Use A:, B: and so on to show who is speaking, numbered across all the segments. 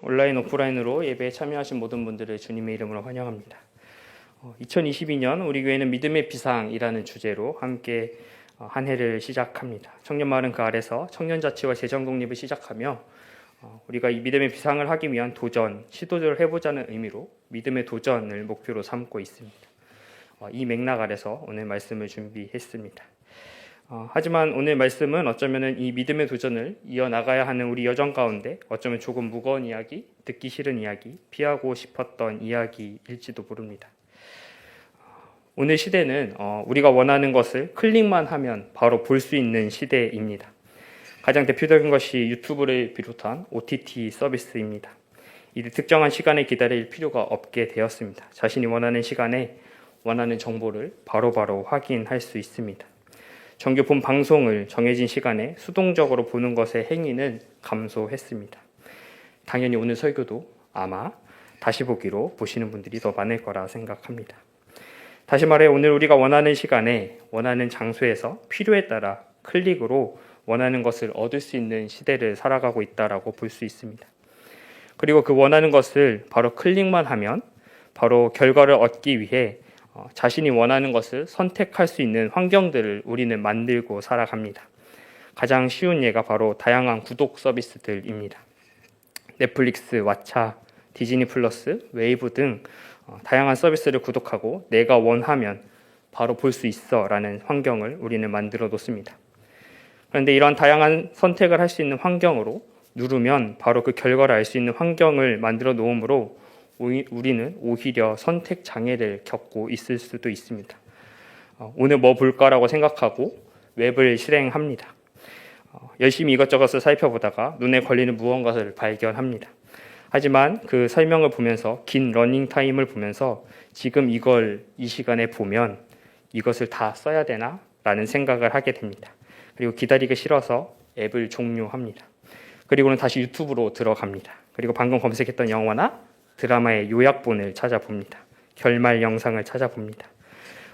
A: 온라인 오프라인으로 예배에 참여하신 모든 분들을 주님의 이름으로 환영합니다. 2022년 우리 교회는 믿음의 비상이라는 주제로 함께 한 해를 시작합니다. 청년마을은 그 아래서 청년자치와 재정독립을 시작하며 우리가 이 믿음의 비상을 하기 위한 도전, 시도를 해보자는 의미로 믿음의 도전을 목표로 삼고 있습니다. 이 맥락 아래서 오늘 말씀을 준비했습니다. 하지만 오늘 말씀은 어쩌면 이 믿음의 도전을 이어나가야 하는 우리 여정 가운데 어쩌면 조금 무거운 이야기, 듣기 싫은 이야기, 피하고 싶었던 이야기일지도 모릅니다. 오늘 시대는 우리가 원하는 것을 클릭만 하면 바로 볼 수 있는 시대입니다. 가장 대표적인 것이 유튜브를 비롯한 OTT 서비스입니다. 이를 특정한 시간에 기다릴 필요가 없게 되었습니다. 자신이 원하는 시간에 원하는 정보를 바로바로 확인할 수 있습니다. 정규 본 방송을 정해진 시간에 수동적으로 보는 것의 행위는 감소했습니다. 당연히 오늘 설교도 아마 다시 보기로 보시는 분들이 더 많을 거라 생각합니다. 다시 말해 오늘 우리가 원하는 시간에 원하는 장소에서 필요에 따라 클릭으로 원하는 것을 얻을 수 있는 시대를 살아가고 있다라고 볼 수 있습니다. 그리고 그 원하는 것을 바로 클릭만 하면 바로 결과를 얻기 위해 자신이 원하는 것을 선택할 수 있는 환경들을 우리는 만들고 살아갑니다. 가장 쉬운 예가 바로 다양한 구독 서비스들입니다. 넷플릭스, 왓챠, 디즈니 플러스, 웨이브 등 다양한 서비스를 구독하고 내가 원하면 바로 볼 수 있어 라는 환경을 우리는 만들어 놓습니다. 그런데 이런 다양한 선택을 할 수 있는 환경으로 누르면 바로 그 결과를 알 수 있는 환경을 만들어 놓으므로 우리는 오히려 선택 장애를 겪고 있을 수도 있습니다. 오늘 뭐 볼까라고 생각하고 웹을 실행합니다. 열심히 이것저것을 살펴보다가 눈에 걸리는 무언가를 발견합니다. 하지만 그 설명을 보면서 긴 러닝 타임을 보면서 지금 이걸 이 시간에 보면 이것을 다 써야 되나? 라는 생각을 하게 됩니다. 그리고 기다리기 싫어서 앱을 종료합니다. 그리고는 다시 유튜브로 들어갑니다. 그리고 방금 검색했던 영화나 드라마의 요약본을 찾아봅니다. 결말 영상을 찾아봅니다.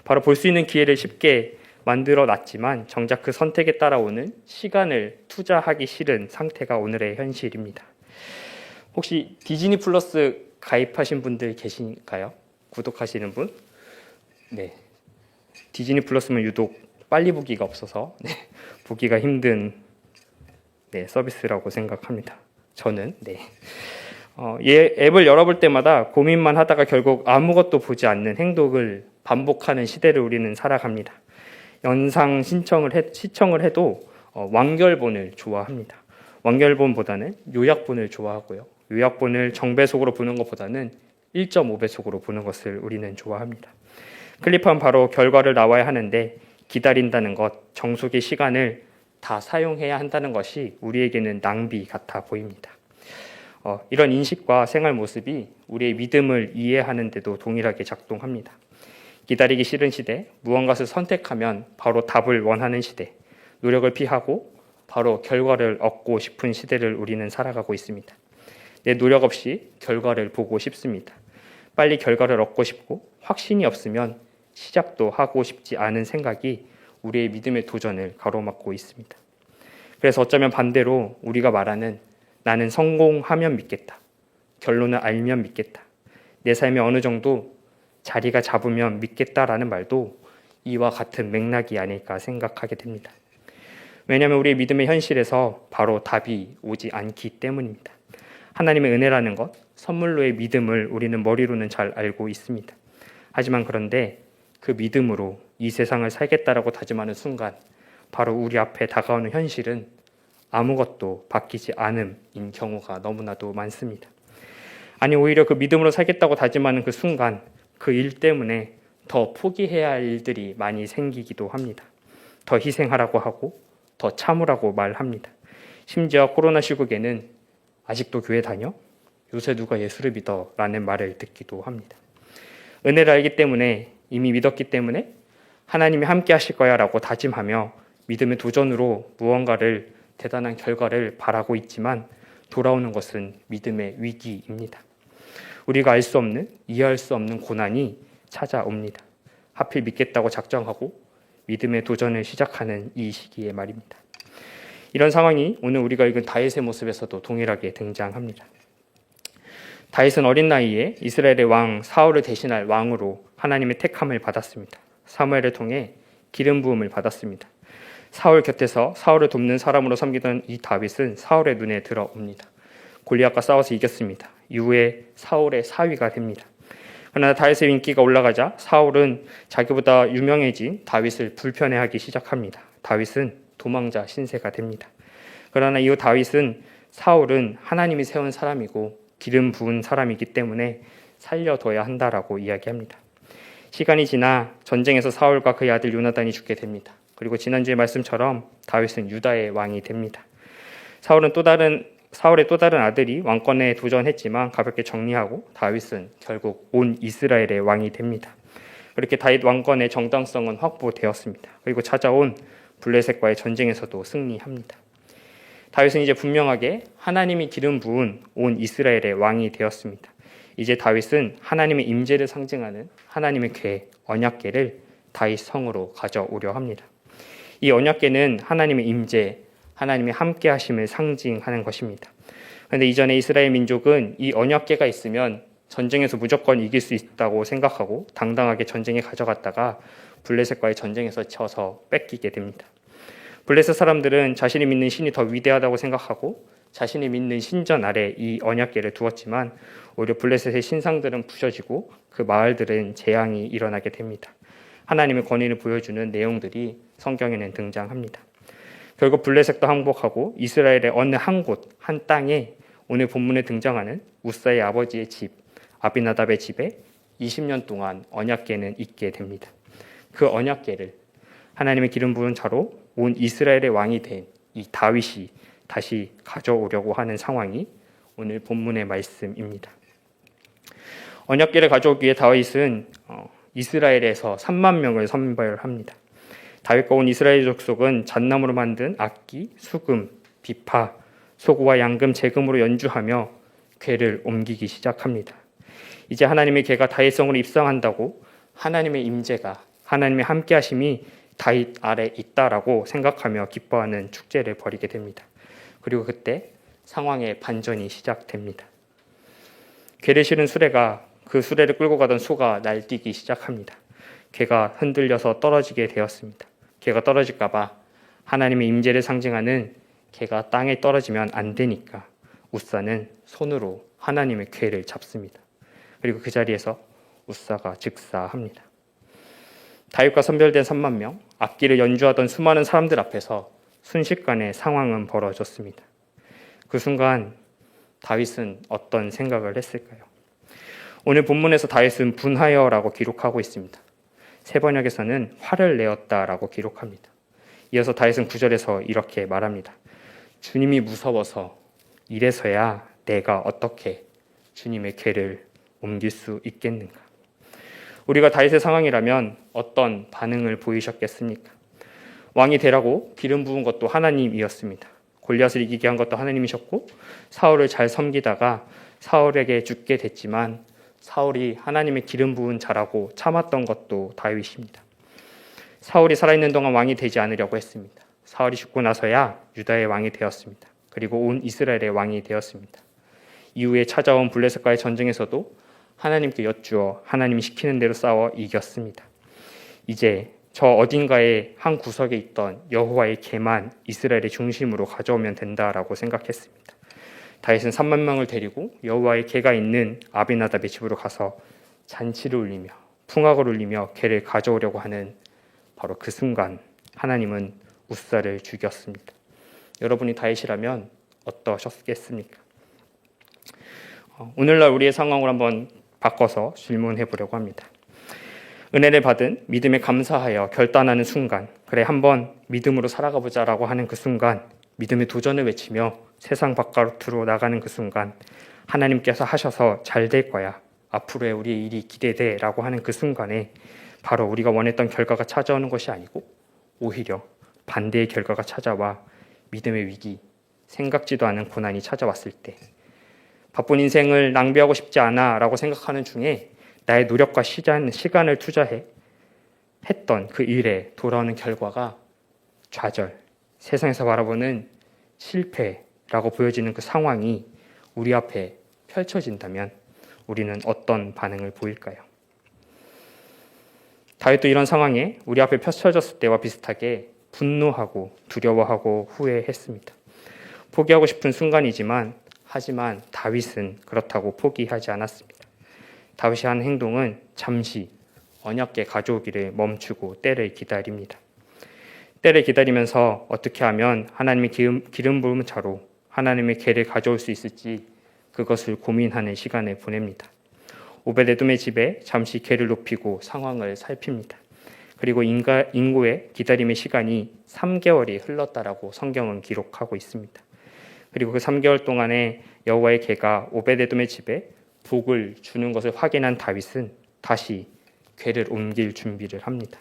A: 바로 볼 수 있는 기회를 쉽게 만들어 놨지만 정작 그 선택에 따라오는 시간을 투자하기 싫은 상태가 오늘의 현실입니다. 혹시 디즈니 플러스 가입하신 분들 계신가요? 구독하시는 분? 네. 디즈니 플러스면 유독 빨리 보기가 없어서 보기가 힘든 서비스라고 생각합니다. 저는 앱을 열어볼 때마다 고민만 하다가 결국 아무것도 보지 않는 행동을 반복하는 시대를 우리는 살아갑니다. 영상 시청을 해도 완결본을 좋아합니다. 완결본보다는 요약본을 좋아하고요. 요약본을 정배속으로 보는 것보다는 1.5배속으로 보는 것을 우리는 좋아합니다. 클릭하면 바로 결과를 나와야 하는데 기다린다는 것, 정속의 시간을 다 사용해야 한다는 것이 우리에게는 낭비 같아 보입니다. 이런 인식과 생활 모습이 우리의 믿음을 이해하는 데도 동일하게 작동합니다. 기다리기 싫은 시대, 무언가를 선택하면 바로 답을 원하는 시대, 노력을 피하고 바로 결과를 얻고 싶은 시대를 우리는 살아가고 있습니다. 내 노력 없이 결과를 보고 싶습니다. 빨리 결과를 얻고 싶고 확신이 없으면 시작도 하고 싶지 않은 생각이 우리의 믿음의 도전을 가로막고 있습니다. 그래서 어쩌면 반대로 우리가 말하는 나는 성공하면 믿겠다. 결론을 알면 믿겠다. 내 삶에 어느 정도 자리가 잡으면 믿겠다라는 말도 이와 같은 맥락이 아닐까 생각하게 됩니다. 왜냐하면 우리의 믿음의 현실에서 바로 답이 오지 않기 때문입니다. 하나님의 은혜라는 것, 선물로의 믿음을 우리는 머리로는 잘 알고 있습니다. 하지만 그런데 그 믿음으로 이 세상을 살겠다라고 다짐하는 순간 바로 우리 앞에 다가오는 현실은 아무것도 바뀌지 않음인 경우가 너무나도 많습니다. 아니 오히려 그 믿음으로 살겠다고 다짐하는 그 순간 그 일 때문에 더 포기해야 할 일들이 많이 생기기도 합니다. 더 희생하라고 하고 더 참으라고 말합니다. 심지어 코로나 시국에는 아직도 교회 다녀? 요새 누가 예수를 믿어? 라는 말을 듣기도 합니다. 은혜를 알기 때문에 이미 믿었기 때문에 하나님이 함께 하실 거야 라고 다짐하며 믿음의 도전으로 무언가를 대단한 결과를 바라고 있지만 돌아오는 것은 믿음의 위기입니다. 우리가 알 수 없는, 이해할 수 없는 고난이 찾아옵니다. 하필 믿겠다고 작정하고 믿음의 도전을 시작하는 이 시기에 말입니다. 이런 상황이 오늘 우리가 읽은 다윗의 모습에서도 동일하게 등장합니다. 다윗은 어린 나이에 이스라엘의 왕 사울을 대신할 왕으로 하나님의 택함을 받았습니다. 사무엘을 통해 기름 부음을 받았습니다. 사울 곁에서 사울을 돕는 사람으로 섬기던 이 다윗은 사울의 눈에 들어옵니다. 골리앗과 싸워서 이겼습니다. 이후에 사울의 사위가 됩니다. 그러나 다윗의 인기가 올라가자 사울은 자기보다 유명해진 다윗을 불편해하기 시작합니다. 다윗은 도망자 신세가 됩니다. 그러나 이후 다윗은 사울은 하나님이 세운 사람이고 기름 부은 사람이기 때문에 살려둬야 한다라고 이야기합니다. 시간이 지나 전쟁에서 사울과 그의 아들 요나단이 죽게 됩니다. 그리고 지난주의 말씀처럼 다윗은 유다의 왕이 됩니다. 사울의 또 다른 아들이 왕권에 도전했지만 가볍게 정리하고 다윗은 결국 온 이스라엘의 왕이 됩니다. 그렇게 다윗 왕권의 정당성은 확보되었습니다. 그리고 찾아온 블레셋과의 전쟁에서도 승리합니다. 다윗은 이제 분명하게 하나님이 기름 부은 온 이스라엘의 왕이 되었습니다. 이제 다윗은 하나님의 임재를 상징하는 하나님의 궤, 언약궤를 다윗 성으로 가져오려 합니다. 이 언약궤는 하나님의 임재, 하나님의 함께 하심을 상징하는 것입니다. 그런데 이전에 이스라엘 민족은 이 언약궤가 있으면 전쟁에서 무조건 이길 수 있다고 생각하고 당당하게 전쟁에 가져갔다가 블레셋과의 전쟁에서 져서 뺏기게 됩니다. 블레셋 사람들은 자신이 믿는 신이 더 위대하다고 생각하고 자신이 믿는 신전 아래 이 언약궤를 두었지만 오히려 블레셋의 신상들은 부셔지고 그 마을들은 재앙이 일어나게 됩니다. 하나님의 권위를 보여주는 내용들이 성경에는 등장합니다. 결국 블레셋도 항복하고 이스라엘의 어느 한 곳, 한 땅에 오늘 본문에 등장하는 우사의 아버지의 집, 아비나답의 집에 20년 동안 언약궤는 있게 됩니다. 그 언약궤를 하나님의 기름 부은 자로 온 이스라엘의 왕이 된 이 다윗이 다시 가져오려고 하는 상황이 오늘 본문의 말씀입니다. 언약궤를 가져오기 위해 다윗은 이스라엘에서 3만 명을 선별합니다. 다윗과 온 이스라엘 족속은 잣나무로 만든 악기, 수금, 비파, 소구와 양금, 제금으로 연주하며 궤를 옮기기 시작합니다. 이제 하나님의 궤가 다윗 성으로 입성한다고 하나님의 임재가, 하나님의 함께하심이 다윗 아래 있다라고 생각하며 기뻐하는 축제를 벌이게 됩니다. 그리고 그때 상황의 반전이 시작됩니다. 궤를 실은 수레가 그 수레를 끌고 가던 소가 날뛰기 시작합니다. 궤가 흔들려서 떨어지게 되었습니다. 궤가 떨어질까 봐 하나님의 임재를 상징하는 궤가 땅에 떨어지면 안 되니까 우사는 손으로 하나님의 궤를 잡습니다. 그리고 그 자리에서 우사가 즉사합니다. 다윗과 선별된 3만 명, 악기를 연주하던 수많은 사람들 앞에서 순식간에 상황은 벌어졌습니다. 그 순간 다윗은 어떤 생각을 했을까요? 오늘 본문에서 다윗은 분하여라고 기록하고 있습니다. 세 번역에서는 화를 내었다라고 기록합니다. 이어서 다윗은 9절에서 이렇게 말합니다. 주님이 무서워서 이래서야 내가 어떻게 주님의 궤를 옮길 수 있겠는가? 우리가 다윗의 상황이라면 어떤 반응을 보이셨겠습니까? 왕이 되라고 기름 부은 것도 하나님이었습니다. 골리앗을 이기게 한 것도 하나님이셨고 사울을 잘 섬기다가 사울에게 죽게 됐지만 사울이 하나님의 기름 부은 자라고 참았던 것도 다윗입니다. 사울이 살아있는 동안 왕이 되지 않으려고 했습니다. 사울이 죽고 나서야 유다의 왕이 되었습니다. 그리고 온 이스라엘의 왕이 되었습니다. 이후에 찾아온 블레셋과의 전쟁에서도 하나님께 여쭈어 하나님이 시키는 대로 싸워 이겼습니다. 이제 저 어딘가의 한 구석에 있던 여호와의 궤만 이스라엘의 중심으로 가져오면 된다라고 생각했습니다. 다윗은 3만 명을 데리고 여호와의 궤가 있는 아비나답의 집으로 가서 잔치를 울리며 풍악을 울리며 궤를 가져오려고 하는 바로 그 순간 하나님은 우사를 죽였습니다. 여러분이 다윗이라면 어떠셨겠습니까? 오늘날 우리의 상황을 한번 바꿔서 질문해 보려고 합니다. 은혜를 받은 믿음에 감사하여 결단하는 순간, 그래 한번 믿음으로 살아가 보자라고 하는 그 순간, 믿음의 도전을 외치며 세상 바깥으로 나가는 그 순간, 하나님께서 하셔서 잘 될 거야, 앞으로의 우리의 일이 기대돼 라고 하는 그 순간에 바로 우리가 원했던 결과가 찾아오는 것이 아니고 오히려 반대의 결과가 찾아와 믿음의 위기, 생각지도 않은 고난이 찾아왔을 때 바쁜 인생을 낭비하고 싶지 않아 라고 생각하는 중에 나의 노력과 시간을 투자해 했던 그 일에 돌아오는 결과가 좌절, 세상에서 바라보는 실패라고 보여지는 그 상황이 우리 앞에 펼쳐진다면 우리는 어떤 반응을 보일까요? 다윗도 이런 상황에 우리 앞에 펼쳐졌을 때와 비슷하게 분노하고 두려워하고 후회했습니다. 포기하고 싶은 순간이지만 하지만 다윗은 그렇다고 포기하지 않았습니다. 다윗이 한 행동은 잠시 언약궤 가져오기를 멈추고 때를 기다립니다. 때를 기다리면서 어떻게 하면 하나님의 기름 부음을 차로 하나님의 궤를 가져올 수 있을지 그것을 고민하는 시간을 보냅니다. 오베데돔의 집에 잠시 궤를 높이고 상황을 살핍니다. 그리고 인고의 기다림의 시간이 3개월이 흘렀다라고 성경은 기록하고 있습니다. 그리고 그 3개월 동안에 여호와의 궤가 오베데돔의 집에 복을 주는 것을 확인한 다윗은 다시 궤를 옮길 준비를 합니다.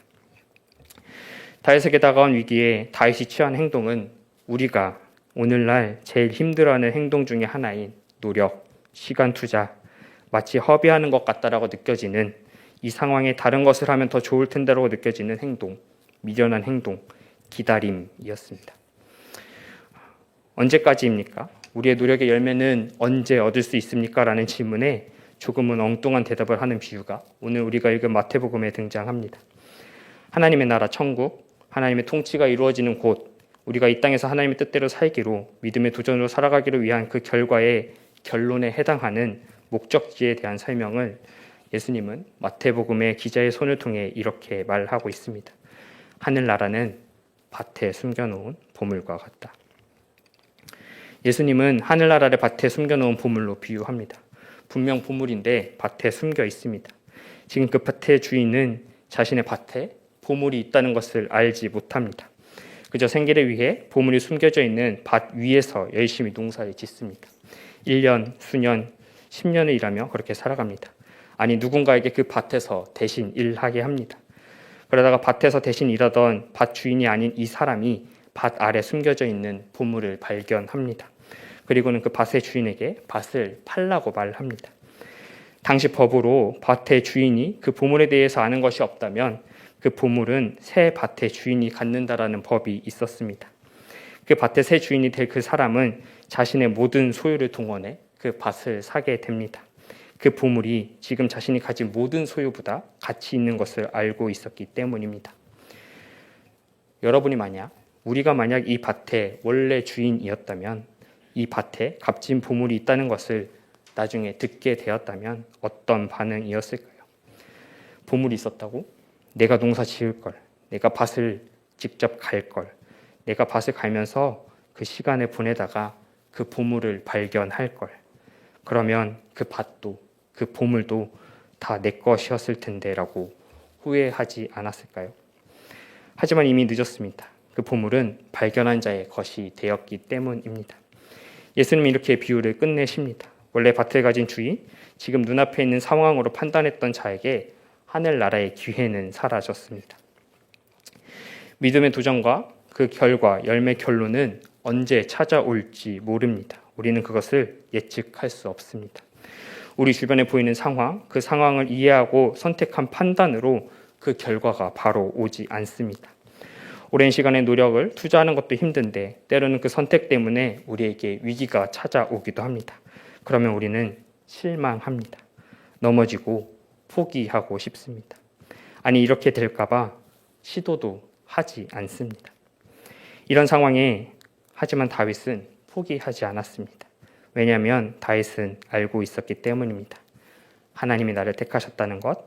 A: 다윗에게 다가온 위기에 다윗이 취한 행동은 우리가 오늘날 제일 힘들어하는 행동 중에 하나인 노력, 시간 투자, 마치 허비하는 것 같다라고 느껴지는 이 상황에 다른 것을 하면 더 좋을 텐데라고 느껴지는 행동, 미련한 행동, 기다림이었습니다. 언제까지입니까? 우리의 노력의 열매는 언제 얻을 수 있습니까? 라는 질문에 조금은 엉뚱한 대답을 하는 비유가 오늘 우리가 읽은 마태복음에 등장합니다. 하나님의 나라 천국, 하나님의 통치가 이루어지는 곳, 우리가 이 땅에서 하나님의 뜻대로 살기로 믿음의 도전으로 살아가기를 위한 그 결과의 결론에 해당하는 목적지에 대한 설명을 예수님은 마태복음의 기자의 손을 통해 이렇게 말하고 있습니다. 하늘나라는 밭에 숨겨놓은 보물과 같다. 예수님은 하늘나라를 밭에 숨겨놓은 보물로 비유합니다. 분명 보물인데 밭에 숨겨 있습니다. 지금 그 밭의 주인은 자신의 밭에 보물이 있다는 것을 알지 못합니다. 그저 생계를 위해 보물이 숨겨져 있는 밭 위에서 열심히 농사를 짓습니다. 1년, 수년, 10년을 일하며 그렇게 살아갑니다. 아니 누군가에게 그 밭에서 대신 일하게 합니다. 그러다가 밭에서 대신 일하던 밭 주인이 아닌 이 사람이 밭 아래 숨겨져 있는 보물을 발견합니다. 그리고는 그 밭의 주인에게 밭을 팔라고 말합니다. 당시 법으로 밭의 주인이 그 보물에 대해서 아는 것이 없다면 그 보물은 새 밭의 주인이 갖는다라는 법이 있었습니다. 그 밭의 새 주인이 될 그 사람은 자신의 모든 소유를 동원해 그 밭을 사게 됩니다. 그 보물이 지금 자신이 가진 모든 소유보다 가치 있는 것을 알고 있었기 때문입니다. 우리가 만약 이 밭의 원래 주인이었다면 이 밭에 값진 보물이 있다는 것을 나중에 듣게 되었다면 어떤 반응이었을까요? 보물이 있었다고? 내가 농사 지을 걸, 내가 밭을 직접 갈 걸, 내가 밭을 갈면서 그 시간을 보내다가 그 보물을 발견할 걸. 그러면 그 밭도 그 보물도 다 내 것이었을 텐데 라고 후회하지 않았을까요? 하지만 이미 늦었습니다. 그 보물은 발견한 자의 것이 되었기 때문입니다. 예수님은 이렇게 비유를 끝내십니다. 원래 밭을 가진 주인, 지금 눈앞에 있는 상황으로 판단했던 자에게 하늘나라의 기회는 사라졌습니다. 믿음의 도전과 그 결과, 열매 결론은 언제 찾아올지 모릅니다. 우리는 그것을 예측할 수 없습니다. 우리 주변에 보이는 상황, 그 상황을 이해하고 선택한 판단으로 그 결과가 바로 오지 않습니다. 오랜 시간의 노력을 투자하는 것도 힘든데 때로는 그 선택 때문에 우리에게 위기가 찾아오기도 합니다. 그러면 우리는 실망합니다. 넘어지고 포기하고 싶습니다. 아니 이렇게 될까봐 시도도 하지 않습니다. 이런 상황에 하지만 다윗은 포기하지 않았습니다. 왜냐하면 다윗은 알고 있었기 때문입니다. 하나님이 나를 택하셨다는 것,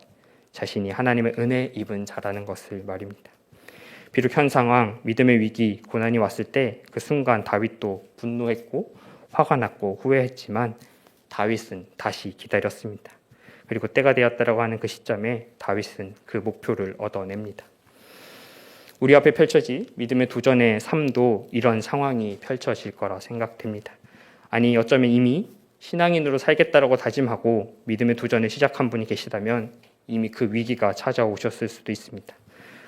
A: 자신이 하나님의 은혜 입은 자라는 것을 말입니다. 비록 현 상황, 믿음의 위기, 고난이 왔을 때 그 순간 다윗도 분노했고 화가 났고 후회했지만 다윗은 다시 기다렸습니다. 그리고 때가 되었다라고 하는 그 시점에 다윗은 그 목표를 얻어냅니다. 우리 앞에 펼쳐질 믿음의 도전의 삶도 이런 상황이 펼쳐질 거라 생각됩니다. 아니 어쩌면 이미 신앙인으로 살겠다라고 다짐하고 믿음의 도전을 시작한 분이 계시다면 이미 그 위기가 찾아오셨을 수도 있습니다.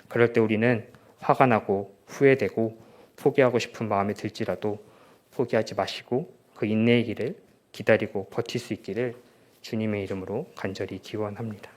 A: 그럴 때 우리는 화가 나고 후회되고 포기하고 싶은 마음이 들지라도 포기하지 마시고 그 인내의 길을 기다리고 버틸 수 있기를 주님의 이름으로 간절히 기원합니다.